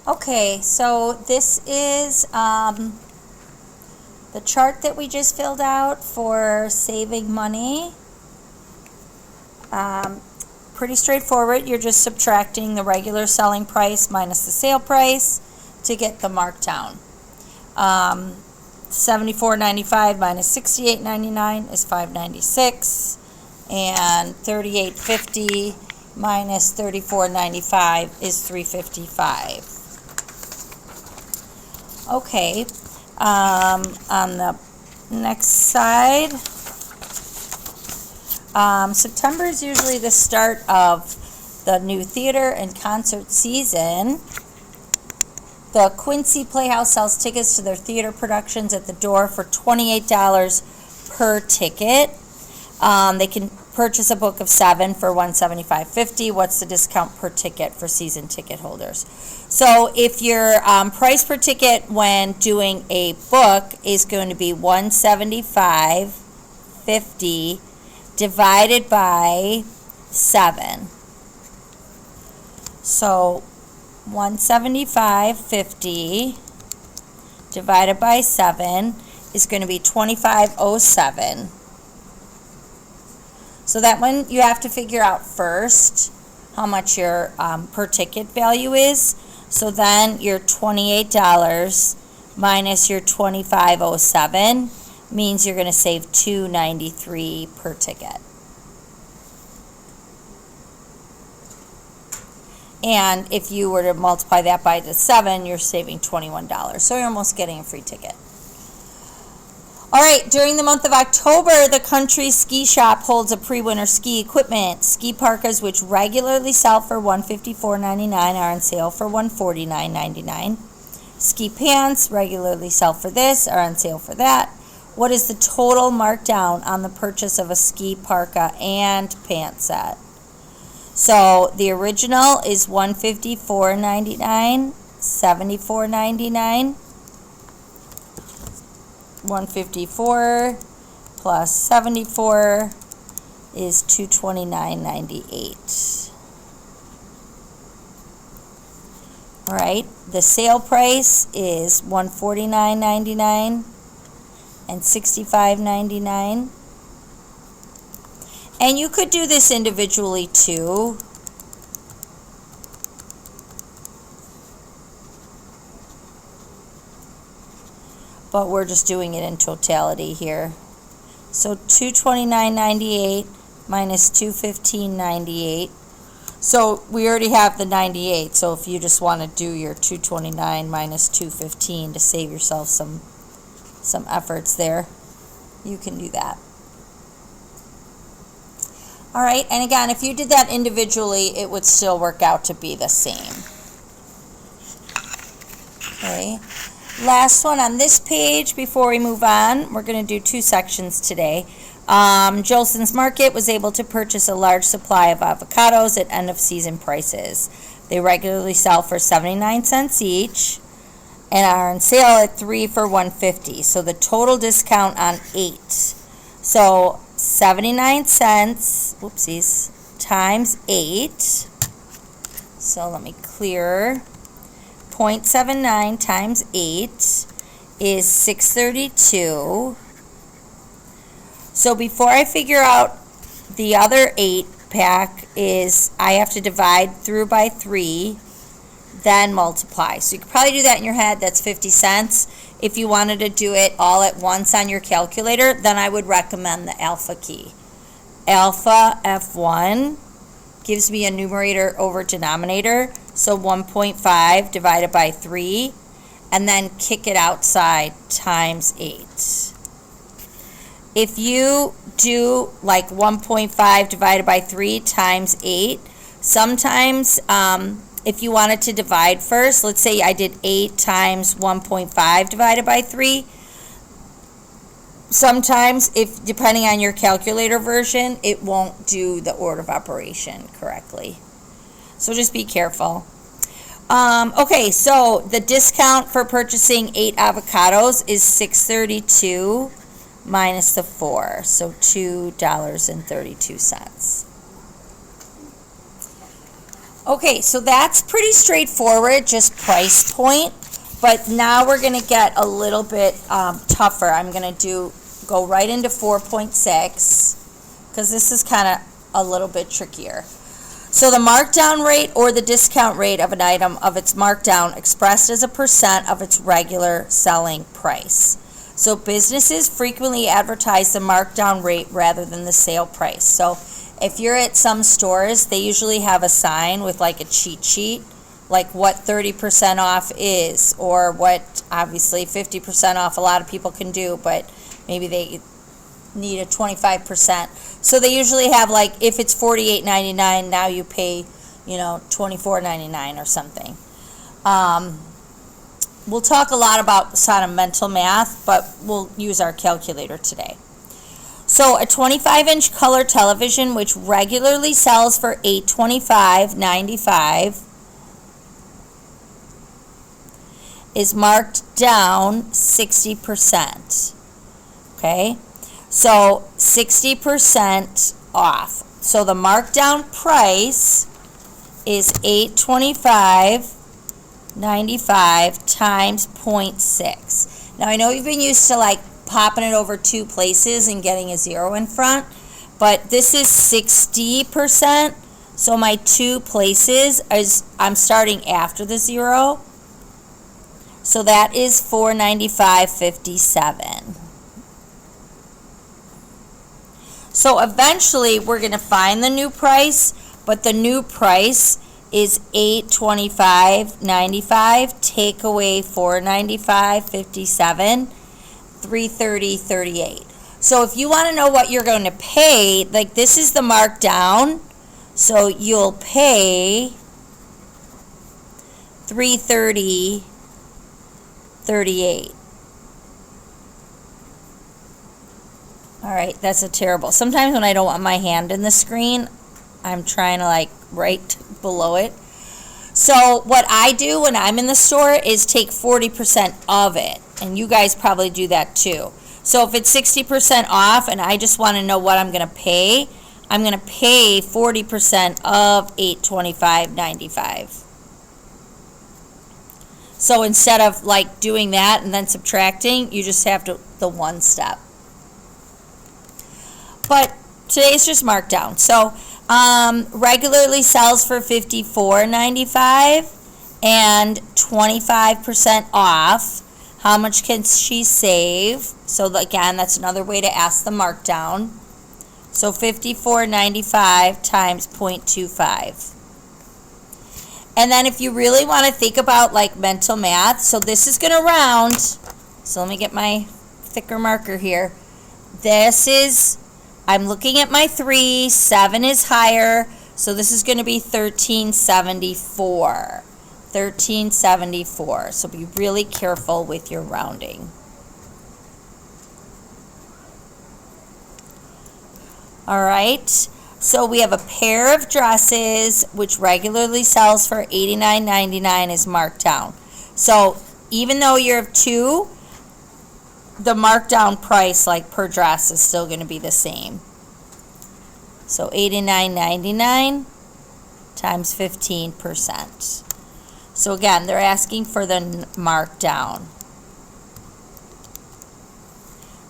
Okay, so this is the chart that we just filled out for saving money. Pretty straightforward. You're just subtracting the regular selling price minus the sale price to get the markdown. $74.95 minus $68.99 is $5.96, and $38.50 minus $34.95 is $3.55. Okay, on the next side, September is usually the start of the new theater and concert season. The Quincy Playhouse sells tickets to their theater productions at the door for $28 per ticket. They can purchase a book of 7 for $175.50. What's the discount per ticket for season ticket holders? So if your price per ticket when doing a book is going to be $175.50 divided by 7. So $175.50 divided by 7 is going to be $25.07. So that one you have to figure out first how much your per ticket value is. So then your $28 minus your $25.07 means you're going to save $2.93 per ticket. And if you were to multiply that by the 7, you're saving $21. So you're almost getting a free ticket. All right, during the month of October, the Country Ski Shop holds a pre-winter ski equipment. Ski parkas, which regularly sell for $154.99, are on sale for $149.99. Ski pants, regularly sell for this, are on sale for that. What is the total markdown on the purchase of a ski parka and pant set? So the original is $154.99, $74.99. 154 plus 74 is $229.98. All right, the sale price is $149.99 and $65.99. And you could do this individually too. But we're just doing it in totality here. So $229.98 minus $215.98. So we already have the 98. So if you just want to do your $229 minus $215 to save yourself some efforts there, you can do that. All right, and again, if you did that individually, it would still work out to be the same. Okay. Last one on this page before we move on, we're going to do 2 sections today. Jolson's Market was able to purchase a large supply of avocados at end of season prices. They regularly sell for 79 cents each and are on sale at 3 for $1.50. So the total discount on 8. So 79 cents, whoopsies, times 8. So let me clear. 0.79 times 8 is 632. So before I figure out the other 8-pack is I have to divide through by 3, then multiply. So you could probably do that in your head. That's 50 cents. If you wanted to do it all at once on your calculator, then I would recommend the alpha key. Alpha F1 gives me a numerator over denominator. So 1.5 divided by 3, and then kick it outside times 8. If you do like 1.5 divided by 3 times 8, sometimes if you wanted to divide first, let's say I did 8 times 1.5 divided by 3, sometimes, if depending on your calculator version, it won't do the order of operation correctly. So just be careful. Okay, so the discount for purchasing 8 avocados is $6.32 minus the 4, so $2.32. Okay, so that's pretty straightforward, just price point. But now we're going to get a little bit tougher. I'm going to go right into 4.6 because this is kind of a little bit trickier. So the markdown rate or the discount rate of an item of its markdown expressed as a percent of its regular selling price. So businesses frequently advertise the markdown rate rather than the sale price. So if you're at some stores, they usually have a sign with like a cheat sheet, like what 30% off is, or what obviously 50% off a lot of people can do, but maybe they need a 25%. So they usually have like, if it's $48.99, now you pay, $24.99 or something. We'll talk a lot about sort of mental math, but we'll use our calculator today. So a 25-inch color television, which regularly sells for $825.95, is marked down 60%. Okay? So 60% off. So the markdown price is $825.95 times 0.6. Now I know you've been used to like popping it over two places and getting a zero in front, but this is 60%. So my two places I'm starting after the zero. So that is $495.57. So eventually we're going to find the new price, but the new price is $825.95, take away $495.57, $330.38. So if you want to know what you're going to pay, like this is the markdown, so you'll pay $330.38. All right, that's a terrible. Sometimes when I don't want my hand in the screen, I'm trying to like right below it. So what I do when I'm in the store is take 40% of it, and you guys probably do that too. So if it's 60% off and I just want to know what I'm going to pay, I'm going to pay 40% of $825.95. So instead of like doing that and then subtracting, you just have to the one step. But today's just marked down. So regularly sells for $54.95 and 25% off. How much can she save? So again, that's another way to ask the markdown. So $54.95 times 0.25. And then if you really want to think about like mental math, so this is going to round. So let me get my thicker marker here. This is, I'm looking at my 3, 7 is higher, so this is going to be 1374. 1374. So be really careful with your rounding. All right. So we have a pair of dresses which regularly sells for $89.99 is marked down. So even though you have two, the markdown price like per dress is still going to be the same. So $89.99 times 15%. So again, they're asking for the markdown.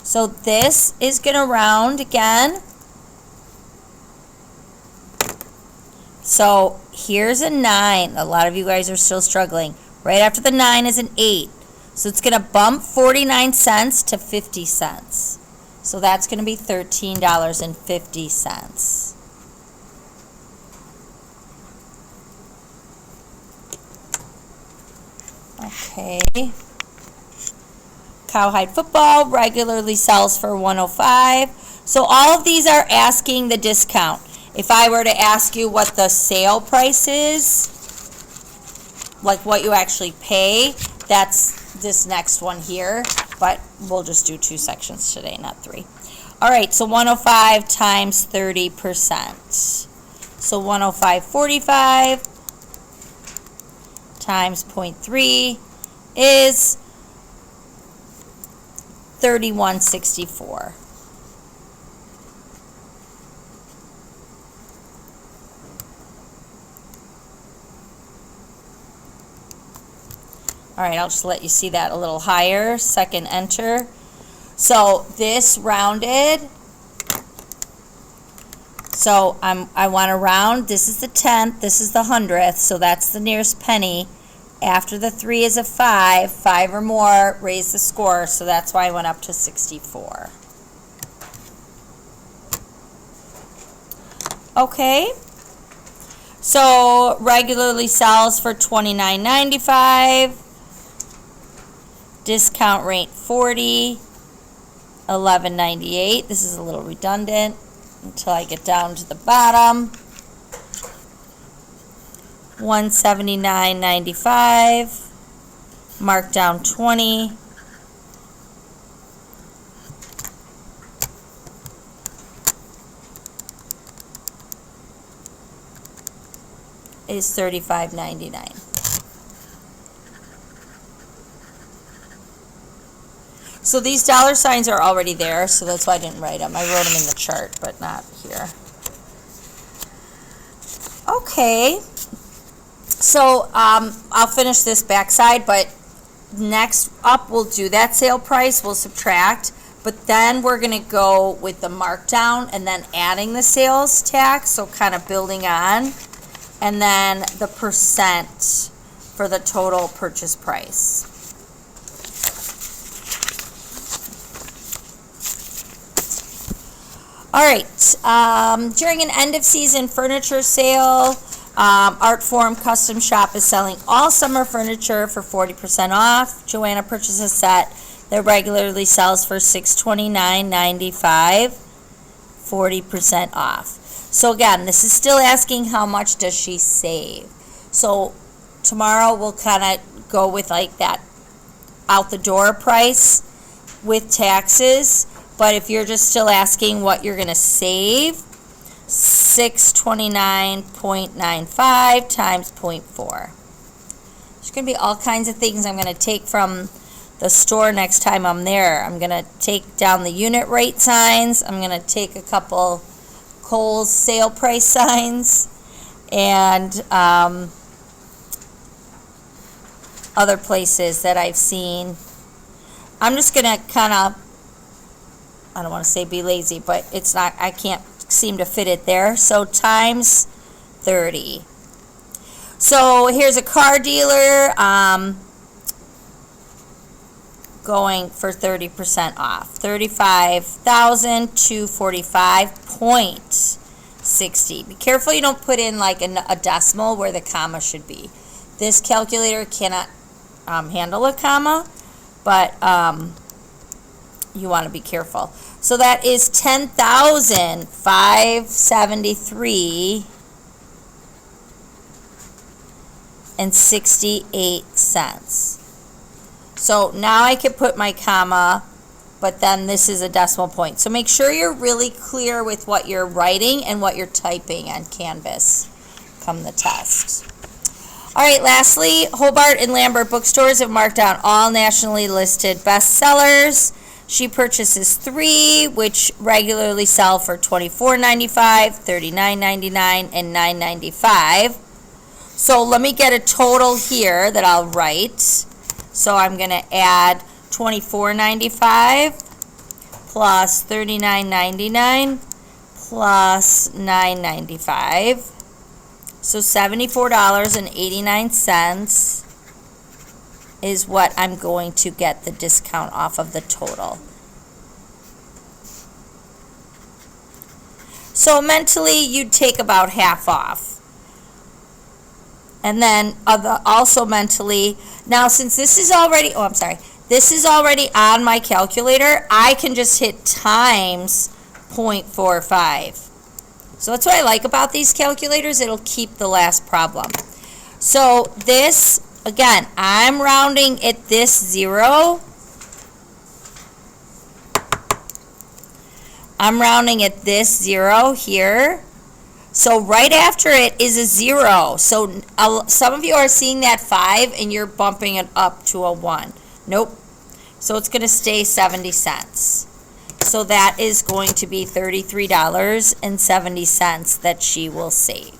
So this is going to round again. So here's a 9. A lot of you guys are still struggling. Right after the 9 is an 8. So it's going to bump 49 cents to 50 cents. So that's going to be $13.50. Okay. Cowhide football regularly sells for $105. So all of these are asking the discount. If I were to ask you what the sale price is, like what you actually pay, that's this next one here, but we'll just do 2 sections today, not 3. All right, so 105 times 30%. So 105.45 times 0.3 is 31.64. All right, I'll just let you see that a little higher. Second enter. So this rounded. So I want to round. This is the 10th. This is the 100th. So that's the nearest penny. After the 3 is a 5. 5 or more, raise the score. So that's why I went up to 64. Okay. So regularly sells for $29.95. Discount rate 40. $11.98. This is a little redundant until I get down to the bottom. $179.95. Markdown 20. Is $35.99. So these dollar signs are already there, so that's why I didn't write them. I wrote them in the chart, but not here. Okay. So I'll finish this backside, but next up we'll do that sale price. We'll subtract, but then we're going to go with the markdown and then adding the sales tax, so kind of building on, and then the percent for the total purchase price. All right, during an end of season furniture sale, Artform Custom Shop is selling all summer furniture for 40% off. Joanna purchased a set that regularly sells for $629.95, 40% off. So again, this is still asking how much does she save. So tomorrow we'll kind of go with like that out the door price with taxes. But if you're just still asking what you're going to save, $629.95 times 0.4. There's going to be all kinds of things I'm going to take from the store next time I'm there. I'm going to take down the unit rate signs. I'm going to take a couple Kohl's sale price signs and other places that I've seen. I'm just going to kind of, I don't want to say be lazy, but it's not, I can't seem to fit it there. So times 30. So here's a car dealer going for 30% off. $35,245.60. Be careful you don't put in like a decimal where the comma should be. This calculator cannot handle a comma, but you want to be careful. So that is $10,573.68. So now I can put my comma, but then this is a decimal point. So make sure you're really clear with what you're writing and what you're typing on Canvas come the test. All right, lastly, Hobart and Lambert bookstores have marked down all nationally listed bestsellers. She purchases 3, which regularly sell for $24.95, $39.99, and $9.95. So let me get a total here that I'll write. So I'm going to add $24.95 plus $39.99 plus $9.95. So $74.89 is what I'm going to get the discount off of the total. So mentally, you'd take about half off. And then also mentally, now since this is already, this is already on my calculator, I can just hit times 0.45. So that's what I like about these calculators. It'll keep the last problem. So this, again, I'm rounding at this 0. I'm rounding at this 0 here. So right after it is a 0. So some of you are seeing that 5 and you're bumping it up to a 1. Nope. So it's going to stay 70 cents. So that is going to be $33.70 that she will save.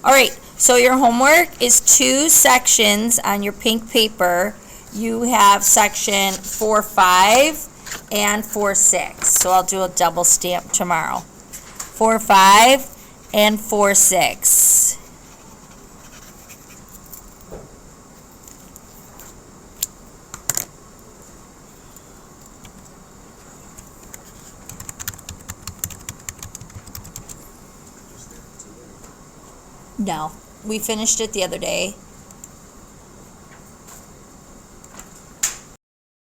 All right. So your homework is 2 sections on your pink paper. You have section 4-5 and 4-6. So I'll do a double stamp tomorrow. 4-5 and 4-6. No, we finished it the other day.